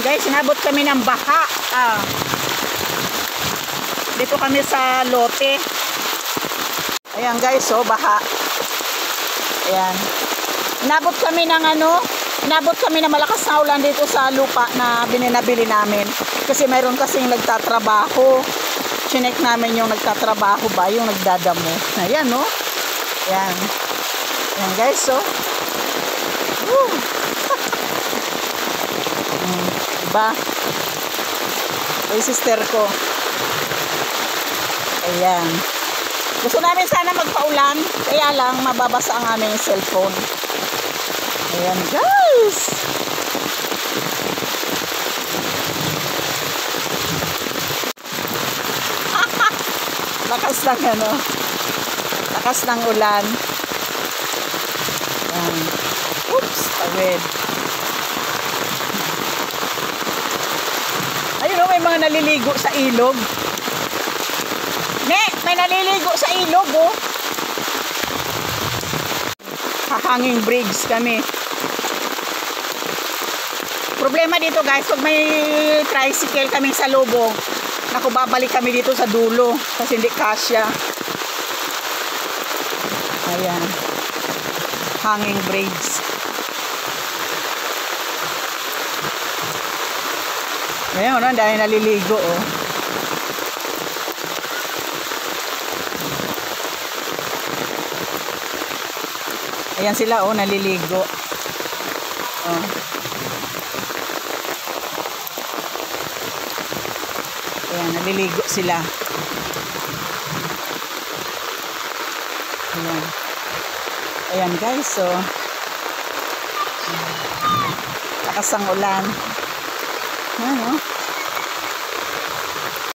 guys, inabot kami ng baha. Dito kami sa lote. Ayan guys, oh, baha. Ayan. Inabot kami ng malakas na ulan dito sa lupa na binili namin. Kasi mayroon kasing nagtatrabaho. Chinek namin yung nagtatrabaho ba, yung nagdadamo. Ayan, oh. Ayan. Ayan guys, oh. Woo! Diba? Ay, sister ko. Ayan. Gusto namin sana magpaulan, kaya lang mababasa ang aming cellphone. Ayan guys. Lakas ng lakas ng ulan. Ayan. Oops, tawid. Ayun o, may mga naliligo sa ilog. May naliligo sa ilog, oh. Hanging bridge kami. Problema dito guys, pag may tricycle kaming salubong, naku, babalik kami dito sa dulo kasi hindi kasya. Ayan. Hanging bridge. Ayan, oh, dahil naliligo, oh. Ayan sila, oh, naliligo. Oh. Ayan, naliligo sila. Ayan. Ayan guys, so lakas ang ulan. Ayan, oh.